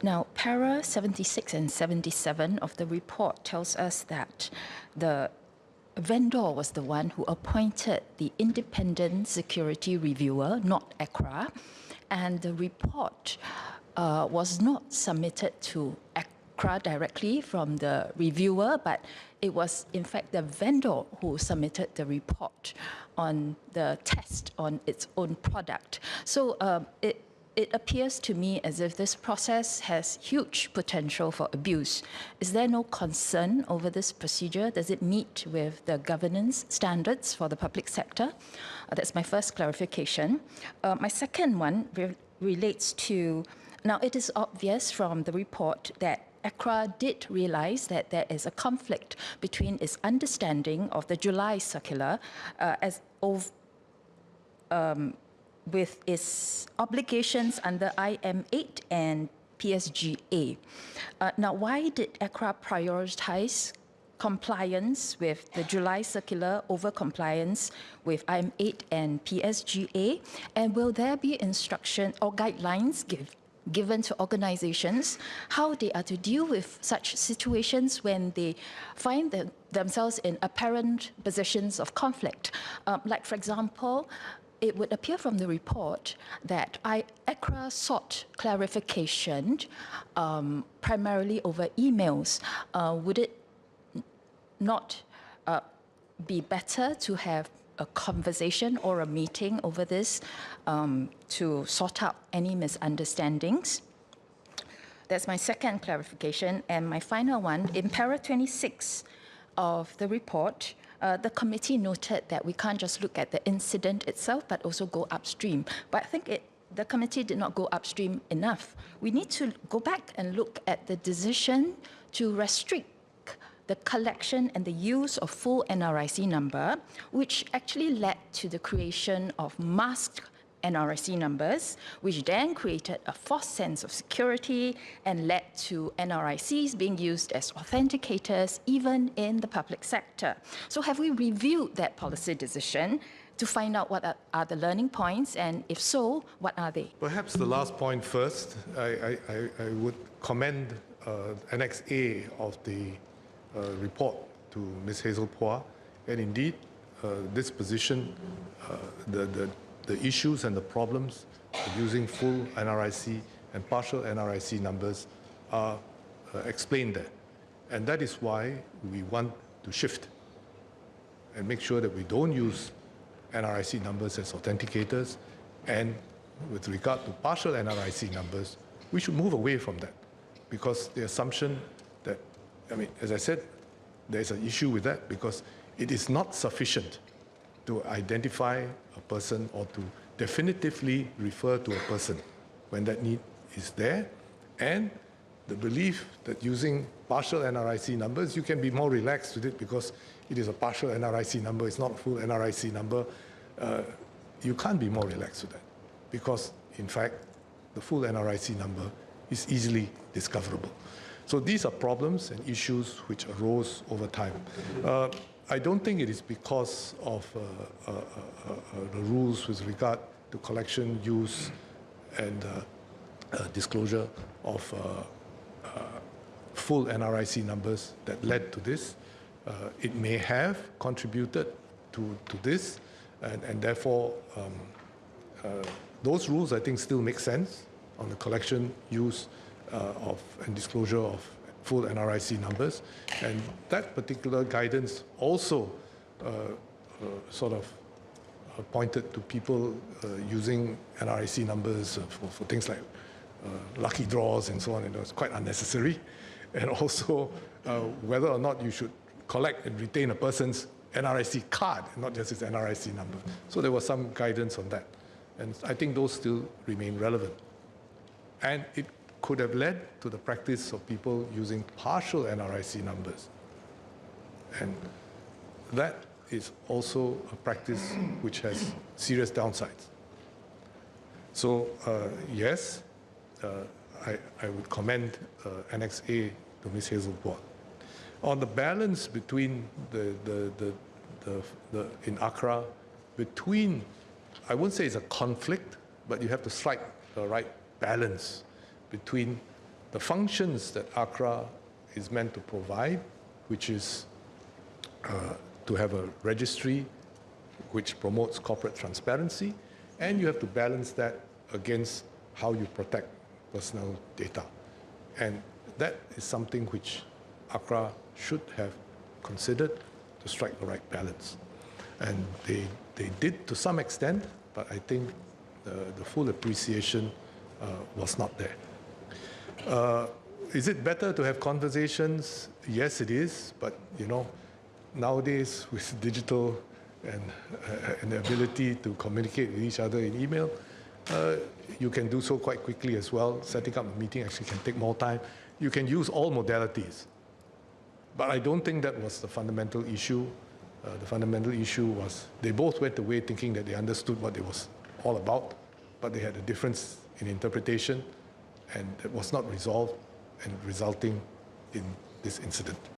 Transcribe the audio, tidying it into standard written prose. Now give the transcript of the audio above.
Now, para 76 and 77 of the report tells us that the vendor was the one who appointed the independent security reviewer, not ACRA, and the report was not submitted to ACRA directly from the reviewer, but it was in fact the vendor who submitted the report on the test on its own product. So it appears to me as if this process has huge potential for abuse. Is there no concern over this procedure? Does it meet with the governance standards for the public sector? That's my first clarification. My second one relates to, now it is obvious from the report that ACRA did realize that there is a conflict between its understanding of the July circular with its obligations under IM8 and PSGA. Now, why did ACRA prioritize compliance with the July circular over compliance with IM8 and PSGA? And will there be instruction or guidelines given to organizations how they are to deal with such situations when they find themselves in apparent positions of conflict? Like, for example, it would appear from the report that ACRA sought clarification primarily over emails. Would it not be better to have a conversation or a meeting over this to sort out any misunderstandings? That's my second clarification. And my final one, in para 26 of the report, the committee noted that we can't just look at the incident itself, but also go upstream. But I think the committee did not go upstream enough. We need to go back and look at the decision to restrict the collection and the use of full NRIC number, which actually led to the creation of masked NRIC numbers, which then created a false sense of security and led to NRICs being used as authenticators even in the public sector. So have we reviewed that policy decision to find out what are the learning points, and if so, what are they? Perhaps the last point first. I would commend Annex A of the report to Ms. Hazel Poa, and indeed this position, the issues and the problems of using full NRIC and partial NRIC numbers are explained there. And that is why we want to shift and make sure that we don't use NRIC numbers as authenticators, and with regard to partial NRIC numbers, we should move away from that, because the assumption that, I mean, as I said, there's an issue with that because it is not sufficient to identify a person or to definitively refer to a person when that need is there. And the belief that using partial NRIC numbers, you can be more relaxed with it because it is a partial NRIC number, it's not a full NRIC number. You can't be more relaxed with that because, in fact, the full NRIC number is easily discoverable. So these are problems and issues which arose over time. I don't think it is because of the rules with regard to collection, use, and disclosure of full NRIC numbers that led to this. It may have contributed to this, and therefore those rules, I think, still make sense on the collection, use, and disclosure of full NRIC numbers. And that particular guidance also sort of pointed to people using NRIC numbers for things like lucky draws and so on, and it was quite unnecessary. And also whether or not you should collect and retain a person's NRIC card, not just his NRIC number. So there was some guidance on that. And I think those still remain relevant. And it could have led to the practice of people using partial NRIC numbers. And that is also a practice which has serious downsides. So yes, I would commend Annex A to Ms. Hazel Poa. On the balance between in ACRA, between, I wouldn't say it's a conflict, but you have to strike the right balance between the functions that ACRA is meant to provide, which is to have a registry which promotes corporate transparency, and you have to balance that against how you protect personal data. And that is something which ACRA should have considered to strike the right balance. And they did to some extent, but I think the full appreciation was not there. Is it better to have conversations? Yes, it is, but nowadays with digital and the ability to communicate with each other in email, you can do so quite quickly as well. Setting up a meeting actually can take more time. You can use all modalities. But I don't think that was the fundamental issue. The fundamental issue was they both went away thinking that they understood what it was all about, but they had a difference in interpretation, and it was not resolved and resulting in this incident.